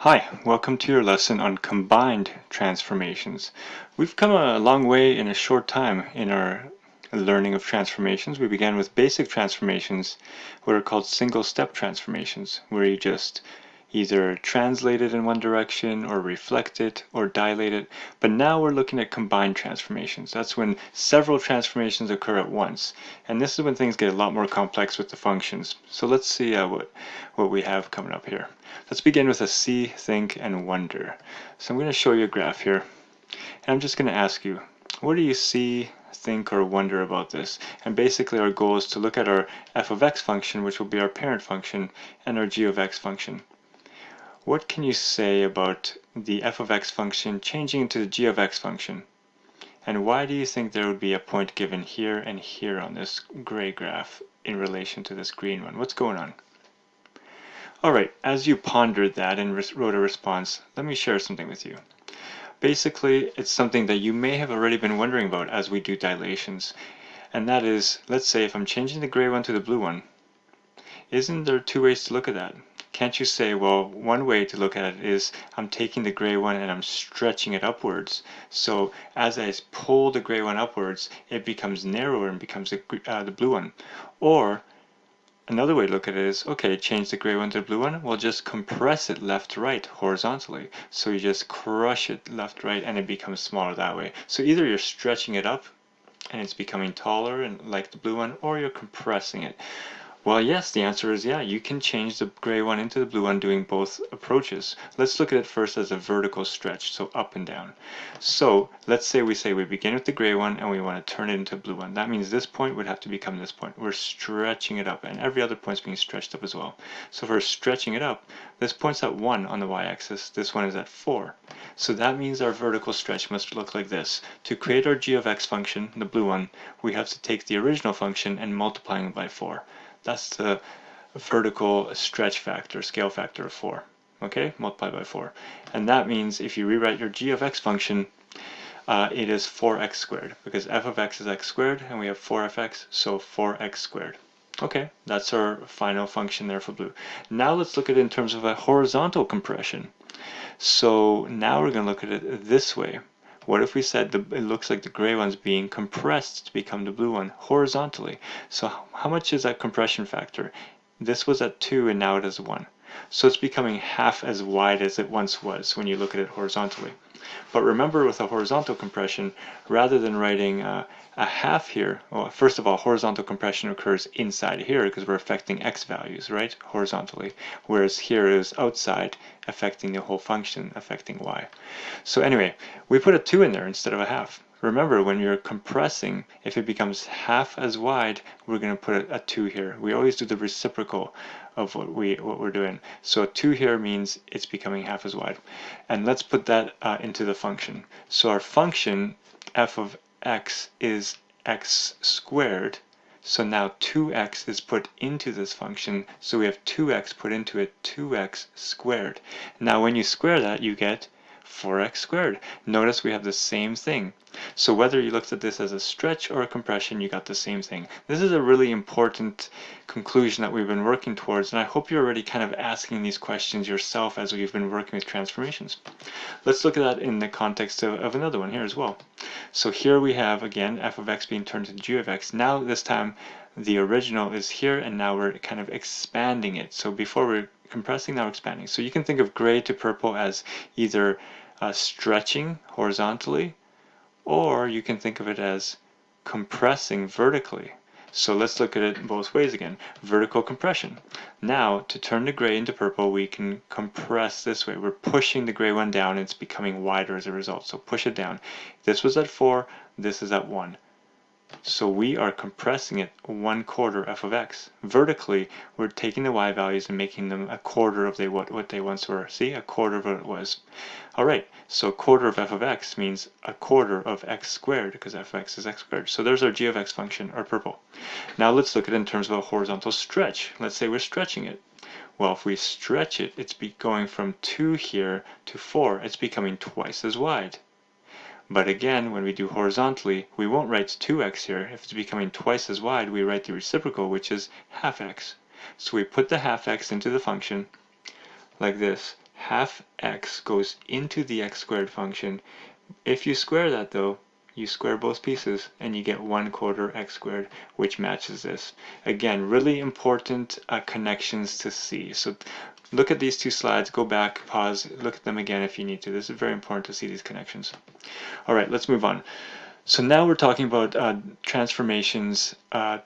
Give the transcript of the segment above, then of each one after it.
Hi, welcome to your lesson on combined transformations. We've come a long way in a short time in our learning of transformations. We began with basic transformations, what are called single-step transformations, where you just either translate it in one direction or reflect it or dilate it. But now we're looking at combined transformations. That's when several transformations occur at once. And this is when things get a lot more complex with the functions. So let's see what we have coming up here. Let's begin with a see, think, and wonder. So I'm going to show you a graph here. And I'm just going to ask you, what do you see, think, or wonder about this? And basically our goal is to look at our f of x function, which will be our parent function, and our g of x function. What can you say about the f of x function changing into the g of x function? And why do you think there would be a point given here and here on this gray graph in relation to this green one? What's going on? Alright, as you pondered that and wrote a response, let me share something with you. Basically, it's something that you may have already been wondering about as we do dilations. And that is, let's say if I'm changing the gray one to the blue one, isn't there two ways to look at that? Can't you say, well, one way to look at it is I'm taking the gray one and I'm stretching it upwards. So as I pull the gray one upwards, it becomes narrower and becomes the blue one. Or another way to look at it is, okay, change the gray one to the blue one, well, just compress it left to right horizontally. So you just crush it left to right and it becomes smaller that way. So either you're stretching it up and it's becoming taller and like the blue one, or you're compressing it. Well, yes, the answer is yeah, you can change the gray one into the blue one doing both approaches. Let's look at it first as a vertical stretch, so up and down. So let's say we begin with the gray one and we want to turn it into a blue one. That means this point would have to become this point. We're stretching it up, and every other point's being stretched up as well. So if we're stretching it up, this point's at 1 on the y-axis, this one is at 4. So that means our vertical stretch must look like this. To create our g of x function, the blue one, we have to take the original function and multiplying it by 4. That's the vertical stretch factor, scale factor of 4. Okay, multiplied by 4. And that means if you rewrite your g of x function, it is 4x squared, because f of x is x squared, and we have 4fx, so 4x squared. Okay, that's our final function there for blue. Now let's look at it in terms of a horizontal compression. So now we're going to look at it this way. What if we said it looks like the gray one's being compressed to become the blue one horizontally? So how much is that compression factor? This was at 2 and now it is 1. So it's becoming half as wide as it once was when you look at it horizontally. But remember, with a horizontal compression, rather than writing a half here, well, first of all, horizontal compression occurs inside here because we're affecting x values, right, horizontally, whereas here is outside, affecting the whole function, affecting y. So anyway, we put a 2 in there instead of a half. Remember, when you're compressing, if it becomes half as wide, we're going to put a 2 here. We always do the reciprocal of what we're doing. So a 2 here means it's becoming half as wide. And let's put that into the function. So our function, f of x, is x squared. So now 2x is put into this function, so we have 2x put into it, 2x squared. Now when you square that, you get 4x squared. Notice we have the same thing. So whether you looked at this as a stretch or a compression, you got the same thing. This is a really important conclusion that we've been working towards, and I hope you're already kind of asking these questions yourself as we've been working with transformations. Let's look at that in the context of another one here as well. So here we have, again, f of x being turned to g of x. Now this time the original is here, and now we're kind of expanding it. So before we're compressing, now we're expanding. So you can think of gray to purple as either stretching horizontally, or you can think of it as compressing vertically. So let's look at it both ways again. Vertical compression. Now, to turn the gray into purple, we can compress this way. We're pushing the gray one down, and it's becoming wider as a result. So push it down. This was at 4, this is at 1. So we are compressing it 1/4 f of x. Vertically, we're taking the y values and making them 1/4 of what they once were. See, 1/4 of what it was. Alright, so 1/4 of f of x means 1/4 of x squared, because f of x is x squared. So there's our g of x function, or purple. Now let's look at it in terms of a horizontal stretch. Let's say we're stretching it. Well, if we stretch it, it's going from 2 here to 4. It's becoming twice as wide. But again, when we do horizontally, we won't write 2x here. If it's becoming twice as wide, we write the reciprocal, which is half x. So we put the half x into the function, like this. half x goes into the x squared function. If you square that though, you square both pieces and you get 1/4 x squared, which matches this. Again, really important connections to see. So look at these two slides, go back, pause, look at them again if you need to. This is very important to see these connections. All right, let's move on. So now we're talking about transformations,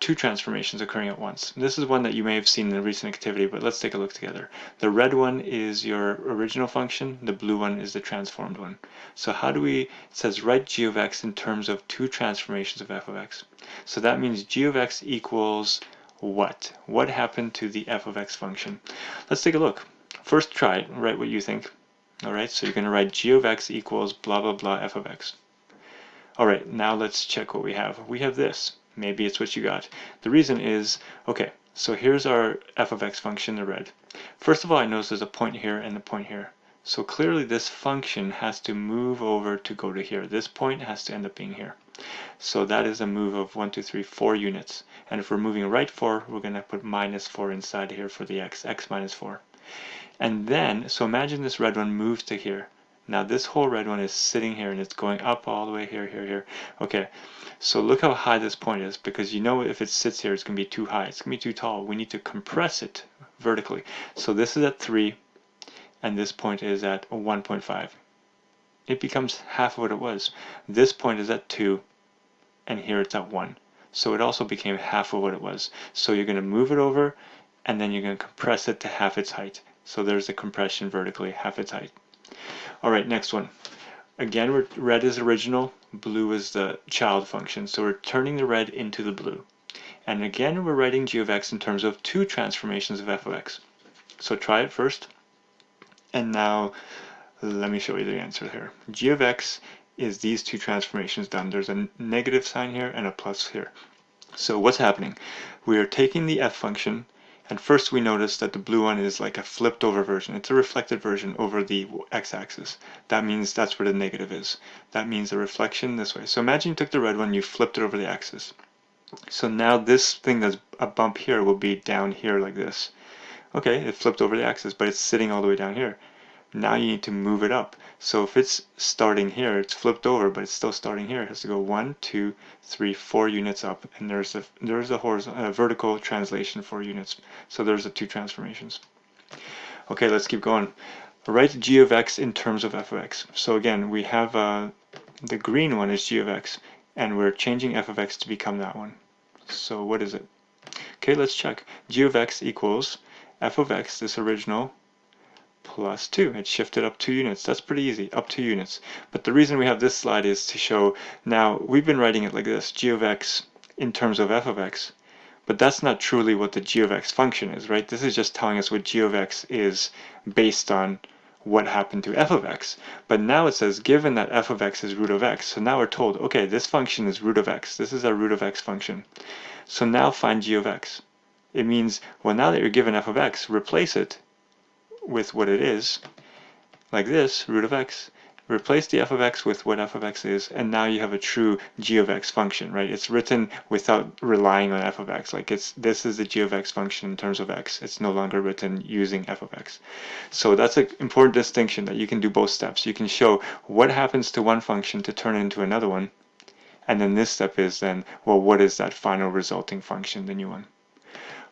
two transformations occurring at once. This is one that you may have seen in the recent activity, but let's take a look together. The red one is your original function, the blue one is the transformed one. So how do we, it says write g of x in terms of two transformations of f of x. So that means g of x equals what? What happened to the f of x function? Let's take a look. First try it, write what you think. All right, so you're going to write g of x equals blah blah blah f of x. All right, now let's check what we have. We have this. Maybe it's what you got. The reason is, okay, so here's our f of x function, the red. First of all, I notice there's a point here and a point here. So clearly this function has to move over to go to here. This point has to end up being here. So that is a move of 1, 2, 3, 4 units. And if we're moving right 4, we're going to put -4 inside here for the x minus 4. And then, so imagine this red one moves to here. Now this whole red one is sitting here and it's going up all the way here, here, here. Okay, so look how high this point is, because you know if it sits here it's going to be too high, it's going to be too tall. We need to compress it vertically. So this is at 3 and this point is at 1.5. It becomes half of what it was. This point is at 2 and here it's at 1. So it also became half of what it was. So you're going to move it over and then you're going to compress it to half its height. So there's the compression vertically, half its height. All right, next one. Again, red is original, blue is the child function. So we're turning the red into the blue. And again, we're writing g of x in terms of two transformations of f of x. So try it first. And now let me show you the answer here. G of x is these two transformations done. There's a negative sign here and a plus here. So what's happening? We are taking the f function, and first we notice that the blue one is like a flipped over version. It's a reflected version over the x-axis. That means that's where the negative is. That means the reflection this way. So imagine you took the red one, you flipped it over the axis. So now this thing that's a bump here will be down here like this. Okay, it flipped over the axis, but it's sitting all the way down here. Now you need to move it up. So if it's starting here, it's flipped over, but it's still starting here. It has to go 1, 2, 3, 4 units up, and there's a horizontal, vertical translation 4 units. So there's the two transformations. Okay, let's keep going. Write g of x in terms of f of x. So again, we have the green one is g of x, and we're changing f of x to become that one. So what is it? Okay, let's check. G of x equals f of x, this original, plus 2. It shifted up 2 units. That's pretty easy, up 2 units. But the reason we have this slide is to show, now we've been writing it like this, g of x in terms of f of x, but that's not truly what the g of x function is, right? This is just telling us what g of x is based on what happened to f of x. But now it says, given that f of x is root of x, so now we're told, okay, this function is root of x. This is a root of x function. So now find g of x. It means, well, now that you're given f of x, replace it with what it is, like this, root of x, replace the f of x with what f of x is, and now you have a true g of x function, right? It's written without relying on f of x, like this is the g of x function in terms of x. It's no longer written using f of x. So that's an important distinction, that you can do both steps. You can show what happens to one function to turn into another one, and then this step is then, well, what is that final resulting function, the new one?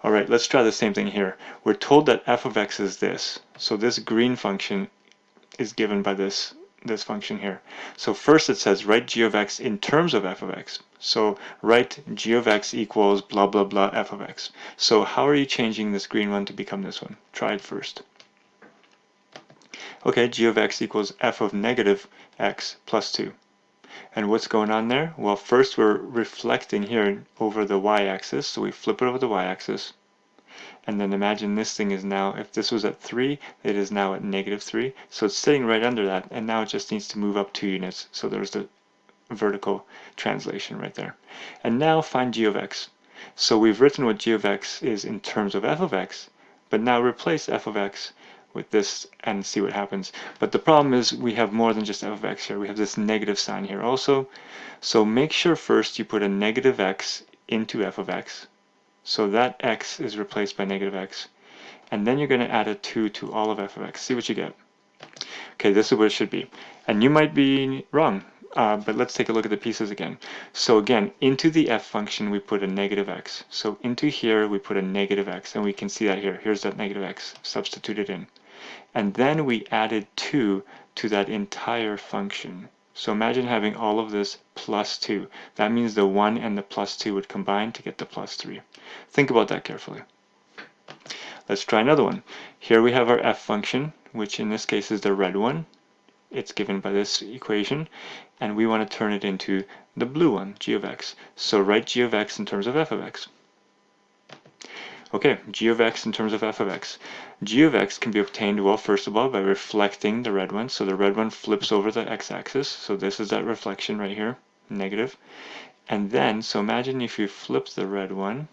All right, let's try the same thing here. We're told that f of x is this. So this green function is given by this function here. So first it says write g of x in terms of f of x. So write g of x equals blah blah blah f of x. So how are you changing this green one to become this one? Try it first. Okay, g of x equals f of negative x plus 2. And what's going on there? Well, first we're reflecting here over the y-axis, so we flip it over the y-axis. And then imagine this thing is now, if this was at 3, it is now at -3. So it's sitting right under that, and now it just needs to move up 2 units. So there's the vertical translation right there. And now find g of x. So we've written what g of x is in terms of f of x, but now replace f of x with this and see what happens. But the problem is we have more than just f of x here. We have this negative sign here also. So make sure first you put a negative x into f of x. So that x is replaced by negative x. And then you're going to add a 2 to all of f of x. See what you get. Okay, this is what it should be. And you might be wrong, but let's take a look at the pieces again. So again, into the f function we put a negative x. So into here we put a negative x, and we can see that here. Here's that negative x substituted in. And then we added 2 to that entire function. So imagine having all of this plus 2. That means the 1 and the plus 2 would combine to get the plus 3. Think about that carefully. Let's try another one. Here we have our f function, which in this case is the red one. It's given by this equation, and we want to turn it into the blue one, g of x. So write g of x in terms of f of x. Okay, g of x in terms of f of x. G of x can be obtained, well, first of all, by reflecting the red one. So the red one flips over the x-axis. So this is that reflection right here, negative. And then, so imagine if you flip the red one,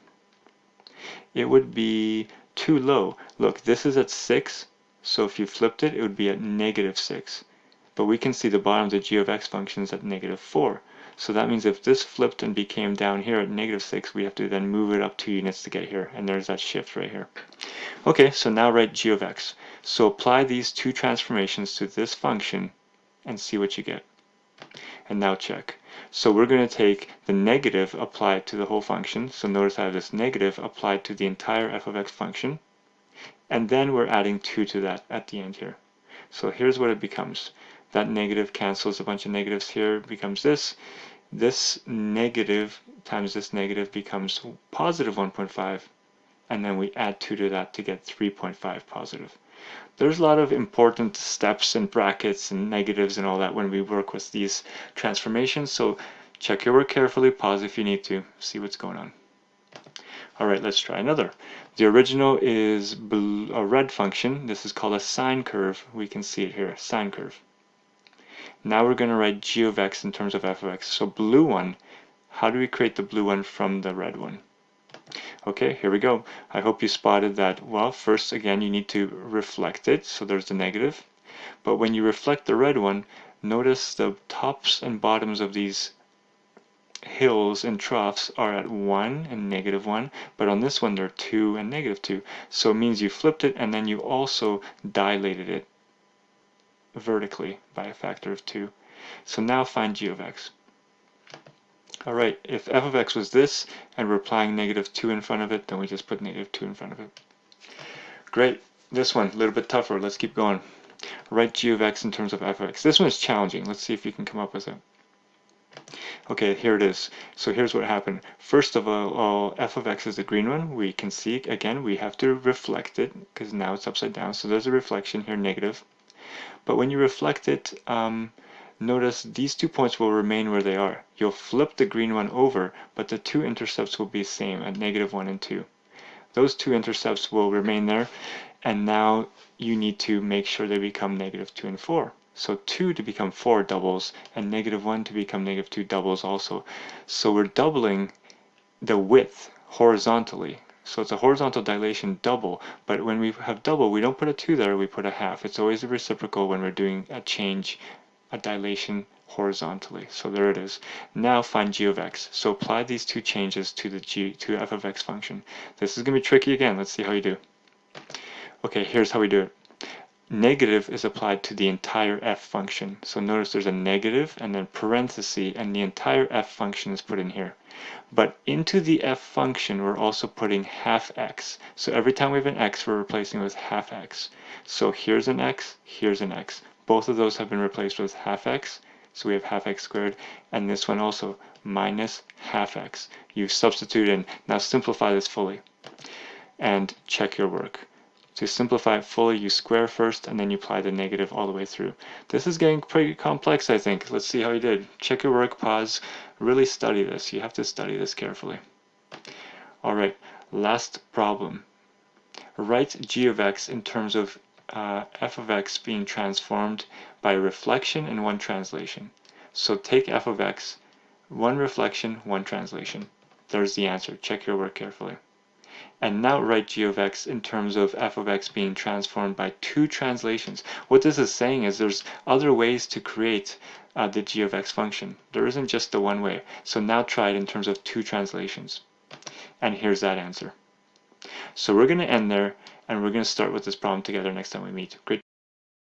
it would be too low. Look, this is at 6, so if you flipped it, it would be at negative 6. But we can see the bottom of the g of x function is at negative 4. So that means if this flipped and became down here at negative 6, we have to then move it up 2 units to get here, and there's that shift right here. Okay, so now write g of x. So apply these two transformations to this function and see what you get. And now check. So we're going to take the negative applied to the whole function. So notice I have this negative applied to the entire f of x function. And then we're adding 2 to that at the end here. So here's what it becomes. That negative cancels a bunch of negatives here, becomes this. This negative times this negative becomes positive 1.5. And then we add 2 to that to get 3.5 positive. There's a lot of important steps and brackets and negatives and all that when we work with these transformations, so check your work carefully, pause if you need to, see what's going on. Alright, let's try another. The original is a red function. This is called a sine curve. We can see it here, sine curve. Now we're going to write g of x in terms of f of x. So blue one, how do we create the blue one from the red one? Okay, here we go. I hope you spotted that. Well, first, again, you need to reflect it. So there's the negative. But when you reflect the red one, notice the tops and bottoms of these hills and troughs are at 1 and negative 1. But on this one, they're 2 and negative 2. So it means you flipped it and then you also dilated it vertically by a factor of 2. So now find g of x. Alright, if f of x was this, and we're applying negative 2 in front of it, then we just put negative 2 in front of it. Great. This one, a little bit tougher. Let's keep going. Write g of x in terms of f of x. This one is challenging. Let's see if you can come up with it. Okay, here it is. So here's what happened. First of all, f of x is the green one. We can see, again, we have to reflect it, because now it's upside down. So there's a reflection here, negative. But when you reflect it, notice these 2 points will remain where they are. You'll flip the green one over, but the 2 intercepts will be the same at negative 1 and 2. Those 2 intercepts will remain there, and now you need to make sure they become negative 2 and 4. So 2 to become 4 doubles, and negative 1 to become negative 2 doubles also. So we're doubling the width horizontally. So it's a horizontal dilation double, but when we have double, we don't put a 2 there, we put a half. It's always a reciprocal when we're doing a change, a dilation horizontally. So there it is. Now find g of x. So apply these two changes to the f of x function. This is going to be tricky again. Let's see how you do. Okay, here's how we do it. Negative is applied to the entire f function. So notice there's a negative and then parenthesis, and the entire f function is put in here. But into the f function, we're also putting half x. So every time we have an x, we're replacing with half x. So here's an x, here's an x. Both of those have been replaced with half x. So we have half x squared. And this one also, minus half x. You substitute in. Now simplify this fully. And check your work. To simplify it fully, you square first, and then you apply the negative all the way through. This is getting pretty complex, I think. Let's see how you did. Check your work, pause, really study this. You have to study this carefully. Alright, last problem. Write g of x in terms of f of x being transformed by reflection and one translation. So take f of x, one reflection, one translation. There's the answer. Check your work carefully. And now write g of x in terms of f of x being transformed by 2 translations. What this is saying is there's other ways to create the g of x function. There isn't just the one way. So now try it in terms of 2 translations. And here's that answer. So we're going to end there, and we're going to start with this problem together next time we meet. Great.